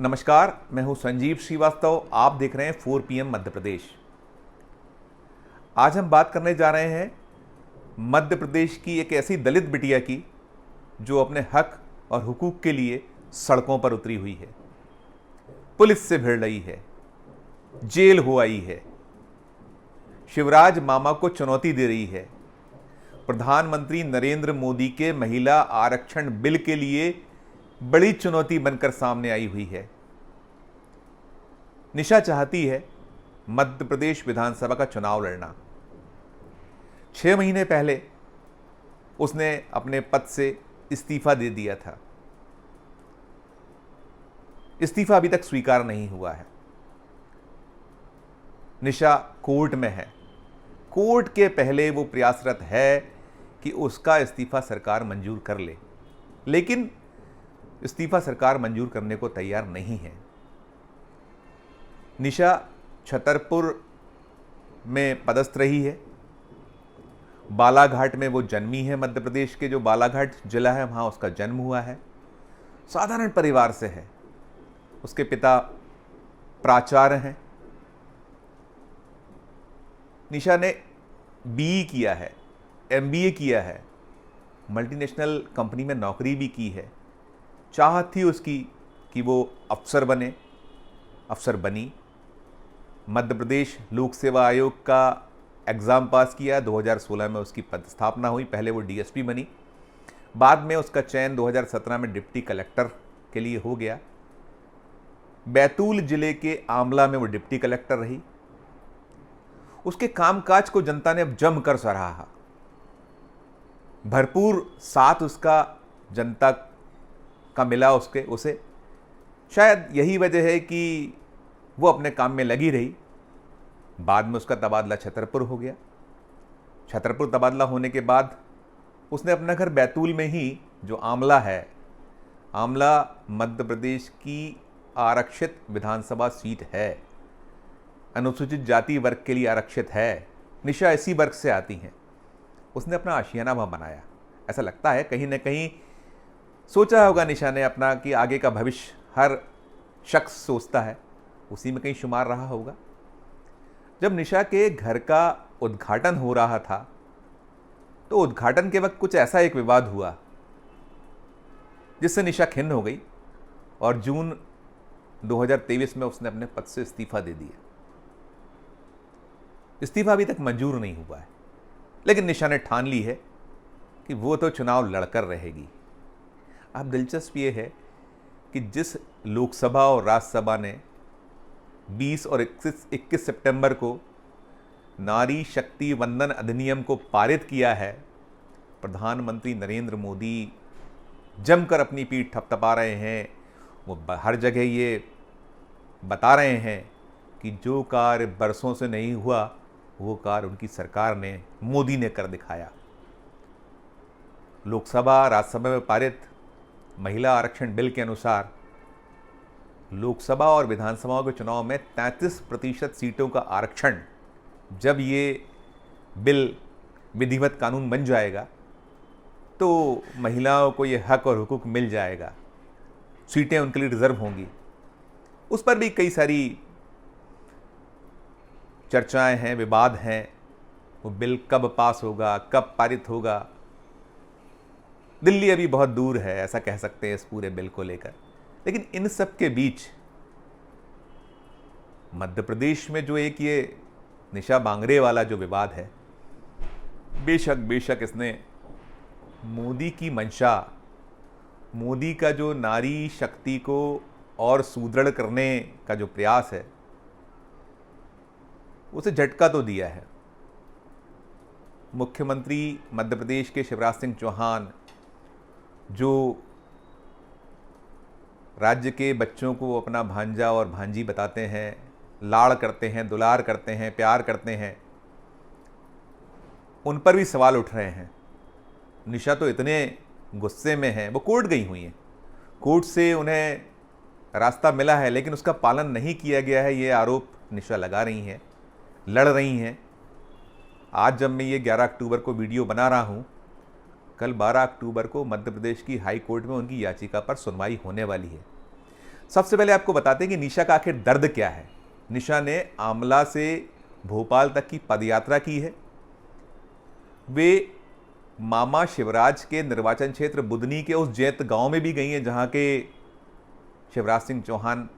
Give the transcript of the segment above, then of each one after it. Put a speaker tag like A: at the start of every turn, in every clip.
A: नमस्कार, मैं हूं संजीव श्रीवास्तव। आप देख रहे हैं 4 PM मध्य प्रदेश। आज हम बात करने जा रहे हैं मध्य प्रदेश की एक ऐसी दलित बिटिया की जो अपने हक और हुकूक के लिए सड़कों पर उतरी हुई है, पुलिस से भिड़ रही है, जेल हो आई है, शिवराज मामा को चुनौती दे रही है, प्रधानमंत्री नरेंद्र मोदी के महिला आरक्षण बिल के लिए बड़ी चुनौती बनकर सामने आई हुई है। निशा चाहती है मध्य प्रदेश विधानसभा का चुनाव लड़ना। 6 महीने पहले उसने अपने पद से इस्तीफा दे दिया था। इस्तीफा अभी तक स्वीकार नहीं हुआ है। निशा कोर्ट में है। कोर्ट के पहले वो प्रयासरत है कि उसका इस्तीफा सरकार मंजूर कर ले, लेकिन इस्तीफा सरकार मंजूर करने को तैयार नहीं है। निशा छतरपुर में पदस्थ रही है। बालाघाट में वो जन्मी है। मध्य प्रदेश के जो बालाघाट जिला है वहाँ उसका जन्म हुआ है। साधारण परिवार से है। उसके पिता प्राचार्य हैं। निशा ने BE किया है, MBA किया है, मल्टीनेशनल कंपनी में नौकरी भी की है। चाहत थी उसकी कि वो अफसर बने, अफसर बनी। मध्य प्रदेश लोक सेवा आयोग का एग्ज़ाम पास किया। 2016 में उसकी पदस्थापना हुई। पहले वो DSP बनी, बाद में उसका चयन 2017 में डिप्टी कलेक्टर के लिए हो गया। बैतूल जिले के आमला में वो डिप्टी कलेक्टर रही। उसके कामकाज को जनता ने अब जमकर सराहा। भरपूर साथ उसका जनता का मिला उसे। शायद यही वजह है कि वो अपने काम में लगी रही। बाद में उसका तबादला छतरपुर हो गया। छतरपुर तबादला होने के बाद उसने अपना घर बैतूल में ही, जो आमला है, आमला मध्य प्रदेश की आरक्षित विधानसभा सीट है, अनुसूचित जाति वर्ग के लिए आरक्षित है। निशा इसी वर्ग से आती हैं। उसने अपना आशियाना वहाँ बनाया। ऐसा लगता है कहीं ना कहीं सोचा होगा निशा ने अपना कि आगे का भविष्य हर शख्स सोचता है, उसी में कहीं शुमार रहा होगा। जब निशा के घर का उद्घाटन हो रहा था तो उद्घाटन के वक्त कुछ ऐसा एक विवाद हुआ जिससे निशा खिन्न हो गई और जून 2023 में उसने अपने पद से इस्तीफा दे दिया। इस्तीफा अभी तक मंजूर नहीं हुआ है, लेकिन निशा ने ठान ली है कि वो तो चुनाव लड़कर रहेगी। अब दिलचस्प ये है कि जिस लोकसभा और राज्यसभा ने 20 और 21 सितंबर को नारी शक्ति वंदन अधिनियम को पारित किया है, प्रधानमंत्री नरेंद्र मोदी जमकर अपनी पीठ थपथपा रहे हैं। वो हर जगह ये बता रहे हैं कि जो कार्य बरसों से नहीं हुआ वो कार्य उनकी सरकार ने, मोदी ने कर दिखाया। लोकसभा राज्यसभा में पारित महिला आरक्षण बिल के अनुसार लोकसभा और विधानसभाओं के चुनाव में 33% सीटों का आरक्षण, जब ये बिल विधिवत कानून बन जाएगा तो महिलाओं को ये हक और हुकूक मिल जाएगा। सीटें उनके लिए रिजर्व होंगी। उस पर भी कई सारी चर्चाएं हैं, विवाद हैं। वो बिल कब पास होगा, कब पारित होगा, दिल्ली अभी बहुत दूर है, ऐसा कह सकते हैं इस पूरे बिल को लेकर। लेकिन इन सब के बीच मध्य प्रदेश में जो एक ये निशा बांगरे वाला जो विवाद है, बेशक इसने मोदी की मंशा, मोदी का जो नारी शक्ति को और सुदृढ़ करने का जो प्रयास है, उसे झटका तो दिया है। मुख्यमंत्री मध्य प्रदेश के शिवराज सिंह चौहान, जो राज्य के बच्चों को अपना भांजा और भांजी बताते हैं, लाड़ करते हैं, दुलार करते हैं, प्यार करते हैं, उन पर भी सवाल उठ रहे हैं। निशा तो इतने गुस्से में है, वो कोर्ट गई हुई हैं। कोर्ट से उन्हें रास्ता मिला है लेकिन उसका पालन नहीं किया गया है, ये आरोप निशा लगा रही हैं, लड़ रही हैं। आज जब मैं ये 11 अक्टूबर को वीडियो बना रहा हूँ, कल 12 अक्टूबर को मध्य प्रदेश की हाई कोर्ट में उनकी याचिका पर सुनवाई होने वाली है। सबसे पहले आपको बताते हैं कि निशा का आखिर दर्द क्या है। निशा ने आमला से भोपाल तक की पदयात्रा की है। वे मामा शिवराज के निर्वाचन क्षेत्र बुदनी के उस जैत गांव में भी गई हैं जहां के शिवराज सिंह चौहान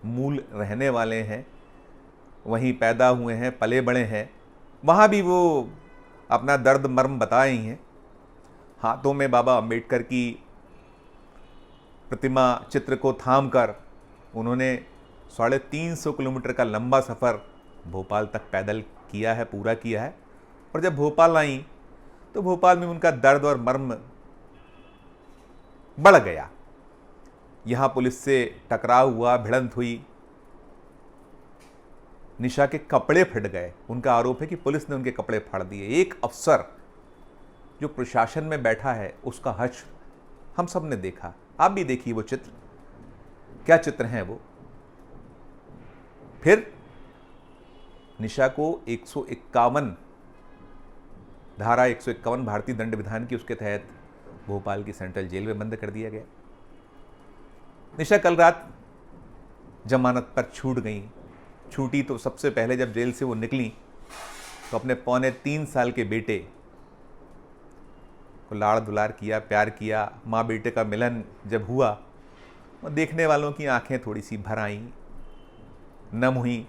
A: मूल रहने वाले हैं, वहीं पैदा हुए हैं, पले बड़े हैं। वहाँ भी वो अपना दर्द मर्म बता रही हैं। हाथों में बाबा अम्बेडकर की प्रतिमा चित्र को थाम कर उन्होंने 350 किलोमीटर का लंबा सफ़र भोपाल तक पैदल किया है, पूरा किया है। और जब भोपाल आई तो भोपाल में उनका दर्द और मर्म बढ़ गया। यहाँ पुलिस से टकराव हुआ, भिड़ंत हुई, निशा के कपड़े फट गए। उनका आरोप है कि पुलिस ने उनके कपड़े फाड़ दिए। एक अफसर जो प्रशासन में बैठा है उसका हश्र हम सब ने देखा। आप भी देखिए वो चित्र, क्या चित्र हैं वो। फिर निशा को 151 धारा 151 भारतीय दंड विधान की, उसके तहत भोपाल की सेंट्रल जेल में बंद कर दिया गया। निशा कल रात जमानत पर छूट गई। छूटी तो सबसे पहले जब जेल से वो निकली तो अपने 3.25 साल के बेटे को लाड़ दुलार किया, प्यार किया। माँ बेटे का मिलन जब हुआ और देखने वालों की आंखें थोड़ी सी भर आईं, नम हुई।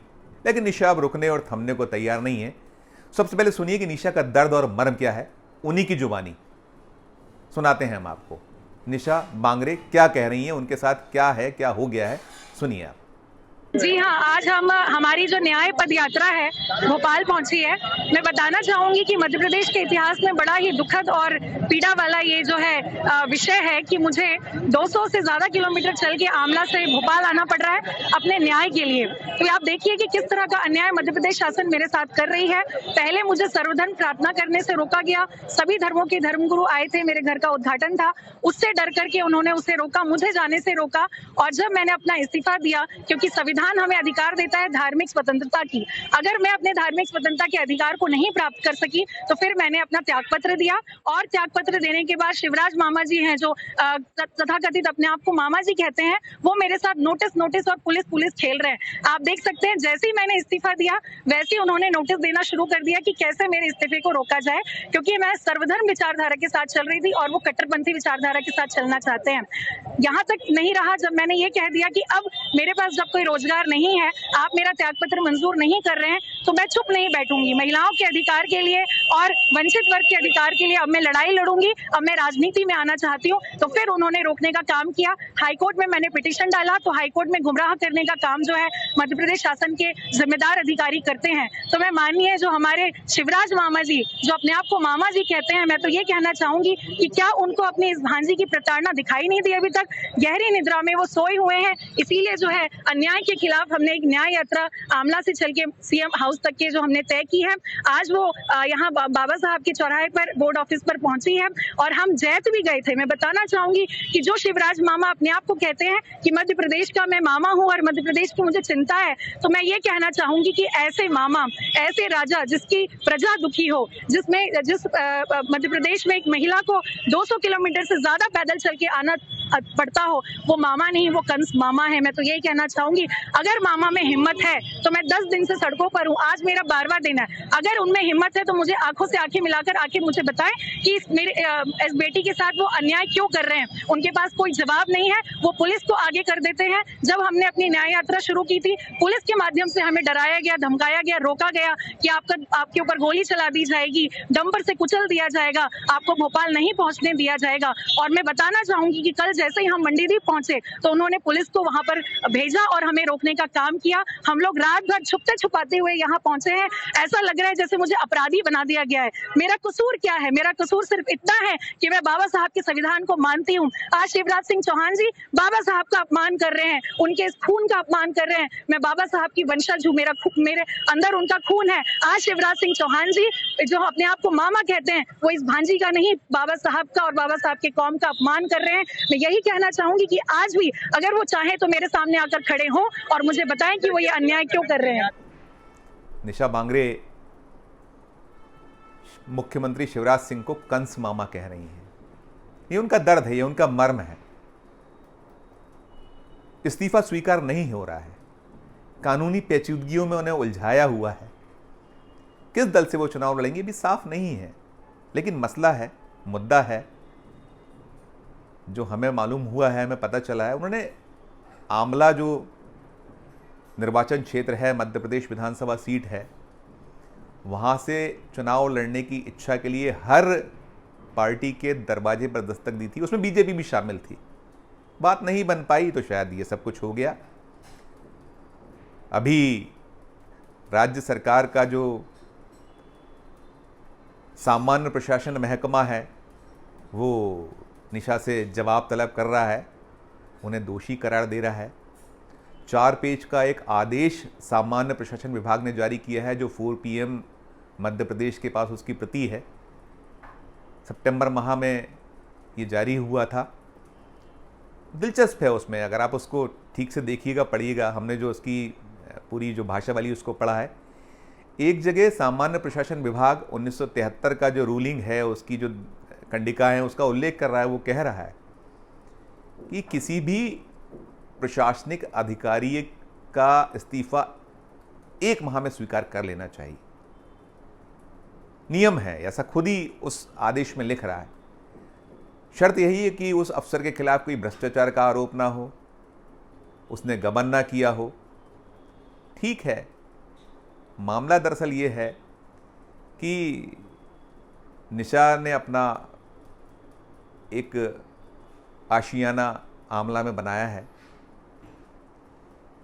A: लेकिन निशा अब रुकने और थमने को तैयार नहीं है। सबसे पहले सुनिए कि निशा का दर्द और मर्म क्या है, उन्हीं की जुबानी सुनाते हैं हम आपको। निशा बांगरे क्या कह रही हैं, उनके साथ क्या है, क्या हो गया है, सुनिए आप।
B: जी हाँ, आज हमारी जो न्याय पद यात्रा है भोपाल पहुंची है। मैं बताना चाहूंगी कि मध्य प्रदेश के इतिहास में बड़ा ही दुखद और पीड़ा वाला ये जो है विषय है कि मुझे 200 से ज्यादा किलोमीटर चल के आमला से भोपाल आना पड़ रहा है अपने न्याय के लिए। तो आप देखिए कि किस तरह का अन्याय मध्य प्रदेश शासन मेरे साथ कर रही है। पहले मुझे सर्वधर्म प्रार्थना करने से रोका गया। सभी धर्मों के धर्मगुरु आए थे, मेरे घर का उद्घाटन था, उससे डर करके उन्होंने उसे रोका, मुझे जाने से रोका। और जब मैंने अपना इस्तीफा दिया, क्योंकि संविधान हमें अधिकार देता है धार्मिक स्वतंत्रता की, अगर मैं अपने धार्मिक स्वतंत्रता के अधिकार को नहीं प्राप्त कर सकी तो फिर मैंने अपना त्यागपत्र दिया। और त्यागपत्र देने के बाद शिवराज मामा जी हैं जो तथाकथित अपने आप को मामा जी कहते हैं, वो मेरे साथ नोटिस और पुलिस खेल रहे हैं। आप देख सकते हैं जैसे ही मैंने इस्तीफा दिया वैसे ही उन्होंने नोटिस देना शुरू कर दिया कि कैसे मेरे इस्तीफे को रोका जाए, क्योंकि मैं सर्वधर्म विचारधारा के साथ चल रही थी और वो कट्टरपंथी विचारधारा के साथ चलना चाहते हैं। यहाँ तक नहीं रहा जब मैंने ये कह दिया कि अब मेरे पास जब कोई रोजगार नहीं है, आप मेरा त्यागपत्र मंजूर नहीं कर रहे हैं, तो मैं चुप नहीं बैठूंगी। महिलाओं के अधिकार के लिए और वंचित वर्ग के अधिकार के लिए अब मैं लड़ाई लड़ूंगी। अब मैं राजनीति में आना चाहती हूँ। तो फिर उन्होंने रोकने का काम किया। हाईकोर्ट में मैंने पिटीशन डाला, तो हाईकोर्ट में गुमराह करने का काम जो है मध्य प्रदेश शासन के जिम्मेदार अधिकारी करते हैं। तो मैं माननीय जो हमारे शिवराज मामा जी, जो अपने आप को मामा जी कहते हैं, मैं तो ये कहना चाहूंगी कि क्या उनको अपनी इस भांजी की प्रताड़ना दिखाई नहीं दी अभी तक? गहरी निद्रा में वो सोए हुए हैं। इसीलिए जो है अन्याय के खिलाफ हमने एक न्याय यात्रा आमला से चल के सीएम हाउस तक के जो हमने तय की है। आज वो यहाँ बाबा साहब के चौराहे पर बोर्ड ऑफिस पर पहुंची है और हम जैत भी गए थे। मैं बताना चाहूंगी कि जो शिवराज मामा अपने आप को कहते हैं कि मध्य प्रदेश का मैं मामा हूँ और मध्य प्रदेश की मुझे चिंता है, तो मैं ये कहना चाहूंगी कि ऐसे मामा, ऐसे राजा जिसकी प्रजा दुखी हो, जिस मध्य प्रदेश में एक महिला को 200 किलोमीटर से ज्यादा पैदल चल के आना पड़ता हो, वो मामा नहीं, वो कंस मामा है। मैं तो यही कहना चाहूंगी, अगर मामा में हिम्मत है तो मैं 10 दिन से सड़कों पर हूँ, आज मेरा 12वां दिन है। अगर उनमें हिम्मत है तो मुझे आंखों से आंखें मिलाकर आके मुझे बताएं कि इस बेटी के साथ वो अन्याय क्यों कर रहे हैं। उनके पास कोई जवाब नहीं है, वो पुलिस को आगे कर देते हैं। जब हमने अपनी न्याय यात्रा शुरू की थी, पुलिस के माध्यम से हमें डराया गया, धमकाया गया, रोका गया कि आपके ऊपर गोली चला दी जाएगी, डंपर से कुचल दिया जाएगा, आपको भोपाल नहीं पहुंचने दिया जाएगा। और मैं बताना चाहूंगी कि कल जैसे ही हम मंडीदीप पहुंचे तो उन्होंने पुलिस को वहां पर भेजा और हमें रोकने का काम किया। हम लोग रात भर छुपते छुपाते हुए यहाँ पहुंचे हैं। ऐसा लग रहा है जैसे मुझे अपराधी बना दिया गया है। मेरा कसूर क्या है? मेरा कसूर सिर्फ इतना है कि मैं बाबा साहब के संविधान को मानती हूँ। आज शिवराज सिंह चौहान जी बाबा साहब का अपमान कर रहे हैं, उनके इस खून का अपमान कर रहे हैं। मैं बाबा साहब की वंशज हूँ, मेरे अंदर उनका खून है। आज शिवराज सिंह चौहान जी जो अपने आप को मामा कहते हैं, वो इस भांजी का नहीं, बाबा साहब का और बाबा साहब के कौम का अपमान कर रहे हैं। मैं यही कहना चाहूंगी कि आज भी अगर वो चाहे तो मेरे सामने आकर खड़े हों और मुझे बताएं कि वो ये अन्याय क्यों कर रहे हैं।
A: निशा बांगरे मुख्यमंत्री शिवराज सिंह को कंस मामा कह रही हैं। ये उनका दर्द है, ये उनका मर्म है। इस्तीफा स्वीकार नहीं हो रहा है, कानूनी पेचीदगियों में उन्हें उलझाया हुआ है। किस दल से वो चुनाव लड़ेंगे भी साफ नहीं है, लेकिन मसला है, मुद्दा है, जो हमें मालूम हुआ है, हमें पता चला है। उन्होंने आमला जो निर्वाचन क्षेत्र है, मध्य प्रदेश विधानसभा सीट है, वहाँ से चुनाव लड़ने की इच्छा के लिए हर पार्टी के दरवाजे पर दस्तक दी थी। उसमें बीजेपी भी शामिल थी। बात नहीं बन पाई तो शायद ये सब कुछ हो गया। अभी राज्य सरकार का जो सामान्य प्रशासन महकमा है वो निशा से जवाब तलब कर रहा है, उन्हें दोषी करार दे रहा है। 4 पेज का एक आदेश सामान्य प्रशासन विभाग ने जारी किया है, जो 4 PM मध्य प्रदेश के पास उसकी प्रति है। सितंबर माह में ये जारी हुआ था। दिलचस्प है उसमें, अगर आप उसको ठीक से देखिएगा, पढ़िएगा। हमने जो उसकी पूरी जो भाषा वाली उसको पढ़ा है। एक जगह सामान्य प्रशासन विभाग 1973 का जो रूलिंग है, उसकी जो कंडिका है, उसका उल्लेख कर रहा है। वो कह रहा है कि किसी भी प्रशासनिक अधिकारी का इस्तीफा 1 माह में स्वीकार कर लेना चाहिए, नियम है, ऐसा खुद ही उस आदेश में लिख रहा है। शर्त यही है कि उस अफसर के खिलाफ कोई भ्रष्टाचार का आरोप ना हो, उसने गबन ना किया हो। ठीक है, मामला दरअसल ये है कि निशा ने अपना एक आशियाना आमला में बनाया है।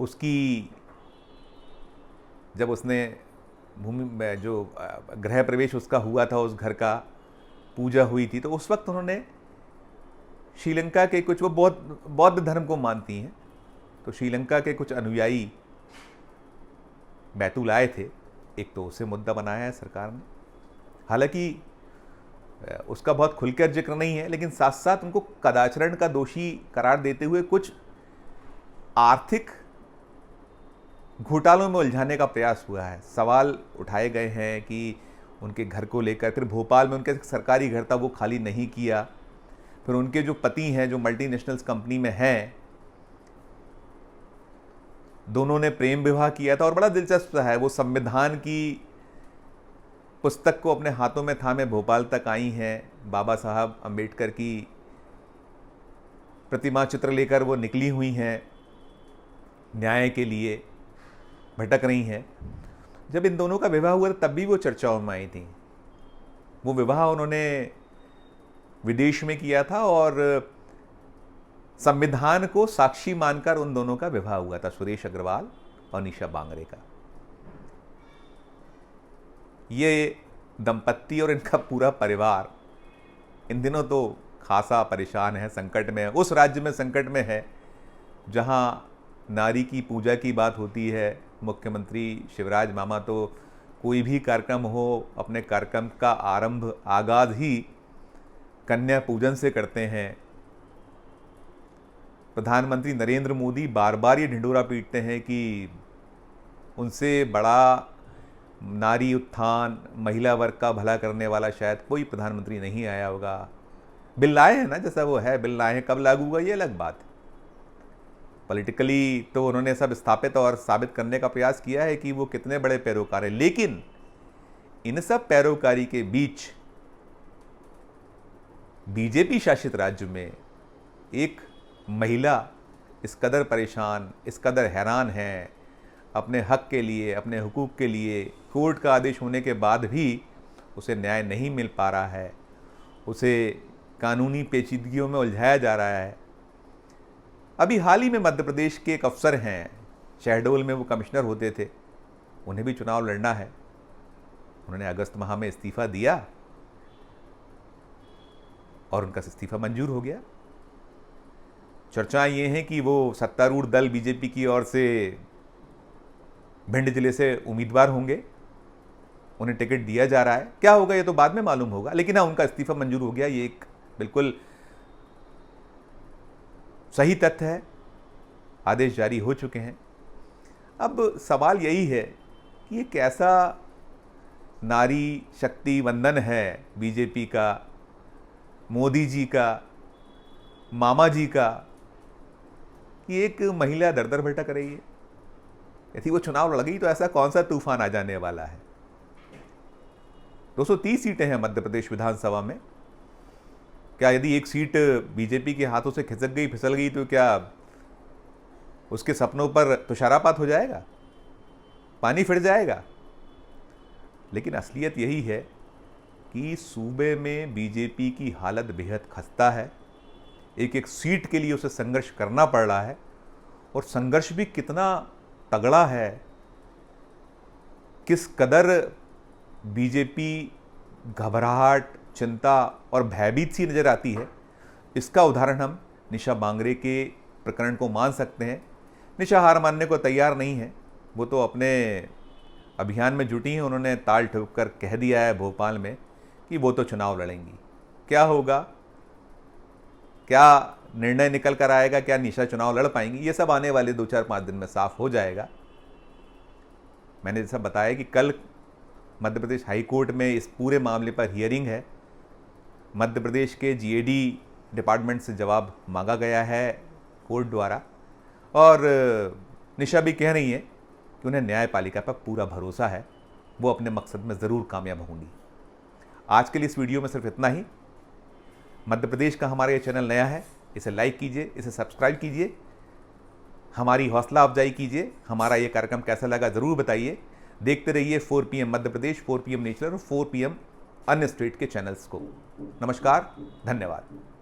A: उसकी जब उसने भूमि में जो गृह प्रवेश उसका हुआ था, उस घर का पूजा हुई थी, तो उस वक्त उन्होंने श्रीलंका के कुछ, वो बौद्ध धर्म को मानती हैं, तो श्रीलंका के कुछ अनुयायी बैतूल आए थे। एक तो उसे मुद्दा बनाया है सरकार ने, हालांकि उसका बहुत खुलकर जिक्र नहीं है, लेकिन साथ साथ उनको कदाचरण का दोषी करार देते हुए कुछ आर्थिक घोटालों में उलझाने का प्रयास हुआ है। सवाल उठाए गए हैं कि उनके घर को लेकर, फिर भोपाल में उनके सरकारी घर था वो खाली नहीं किया, फिर उनके जो पति हैं जो मल्टीनेशनल्स कंपनी में हैं, दोनों ने प्रेम विवाह किया था। और बड़ा दिलचस्प है, वो संविधान की पुस्तक को अपने हाथों में थामे भोपाल तक आई हैं। बाबा साहब अंबेडकर की प्रतिमा चित्र लेकर वो निकली हुई हैं, न्याय के लिए भटक रही हैं। जब इन दोनों का विवाह हुआ तब भी वो चर्चाओं में आई थी। वो विवाह उन्होंने विदेश में किया था और संविधान को साक्षी मानकर उन दोनों का विवाह हुआ था, सुरेश अग्रवाल और निशा बांगरे का। ये दंपत्ति और इनका पूरा परिवार इन दिनों तो खासा परेशान है, संकट में है। उस राज्य में संकट में है जहां नारी की पूजा की बात होती है। मुख्यमंत्री शिवराज मामा तो कोई भी कार्यक्रम हो, अपने कार्यक्रम का आगाज ही कन्या पूजन से करते हैं। प्रधानमंत्री नरेंद्र मोदी बार बार ये ढिंढोरा पीटते हैं कि उनसे बड़ा नारी उत्थान, महिला वर्ग का भला करने वाला शायद कोई प्रधानमंत्री नहीं आया होगा। बिल लाए हैं ना, जैसा वो है, बिल लाए हैं, कब लागू हुआ ये अलग बात है। पॉलिटिकली तो उन्होंने सब स्थापित और साबित करने का प्रयास किया है कि वो कितने बड़े पैरोकार हैं, लेकिन इन सब पैरोकारी के बीच बीजेपी शासित राज्य में एक महिला इस कदर परेशान, इस कदर हैरान है अपने हक के लिए, अपने हुकूक के लिए। कोर्ट का आदेश होने के बाद भी उसे न्याय नहीं मिल पा रहा है, उसे कानूनी पेचीदगियों में उलझाया जा रहा है। अभी हाल ही में मध्य प्रदेश के एक अफसर हैं, शहडोल में वो कमिश्नर होते थे, उन्हें भी चुनाव लड़ना है। उन्होंने अगस्त माह में इस्तीफा दिया और उनका इस्तीफा मंजूर हो गया। चर्चाएं ये हैं कि वो सत्तारूढ़ दल बीजेपी की ओर से भिंड जिले से उम्मीदवार होंगे, उन्हें टिकट दिया जा रहा है। क्या होगा ये तो बाद में मालूम होगा, लेकिन हाँ, उनका इस्तीफा मंजूर हो गया, ये एक बिल्कुल सही तथ्य है। आदेश जारी हो चुके हैं। अब सवाल यही है कि ये कैसा नारी शक्ति वंदन है बीजेपी का, मोदी जी का, मामा जी का, कि एक महिला दर दर भटक रही है। यदि वो चुनाव लड़ गई तो ऐसा कौन सा तूफान आ जाने वाला है। 230 सीटें हैं मध्य प्रदेश विधानसभा में। क्या यदि एक सीट बीजेपी के हाथों से खिसक गई, फिसल गई, तो क्या उसके सपनों पर तुषारापात हो जाएगा, पानी फिर जाएगा? लेकिन असलियत यही है कि सूबे में बीजेपी की हालत बेहद खस्ता है। एक एक सीट के लिए उसे संघर्ष करना पड़ रहा है, और संघर्ष भी कितना तगड़ा है, किस कदर बीजेपी घबराहट, चिंता और भयभीत सी नजर आती है, इसका उदाहरण हम निशा बांगरे के प्रकरण को मान सकते हैं। निशा हार मानने को तैयार नहीं है, वो तो अपने अभियान में जुटी हैं। उन्होंने ताल ठोक कर कह दिया है भोपाल में कि वो तो चुनाव लड़ेंगी। क्या होगा, क्या निर्णय निकल कर आएगा, क्या निशा चुनाव लड़ पाएंगी, ये सब आने वाले 2-4-5 दिन में साफ हो जाएगा। मैंने जैसा बताया कि कल मध्य प्रदेश हाई कोर्ट में इस पूरे मामले पर हियरिंग है। मध्य प्रदेश के जीएडी डिपार्टमेंट से जवाब मांगा गया है कोर्ट द्वारा, और निशा भी कह रही है कि उन्हें न्यायपालिका पर पूरा भरोसा है, वो अपने मकसद में ज़रूर कामयाब होंगी। आज के लिए इस वीडियो में सिर्फ इतना ही। मध्य प्रदेश का हमारा ये चैनल नया है, इसे लाइक कीजिए, इसे सब्सक्राइब कीजिए, हमारी हौसला अफजाई कीजिए। हमारा ये कार्यक्रम कैसा लगा ज़रूर बताइए। देखते रहिए 4 PM Madhya Pradesh, 4 PM nature और 4 PM अन्य स्टेट के चैनल्स को। नमस्कार, धन्यवाद।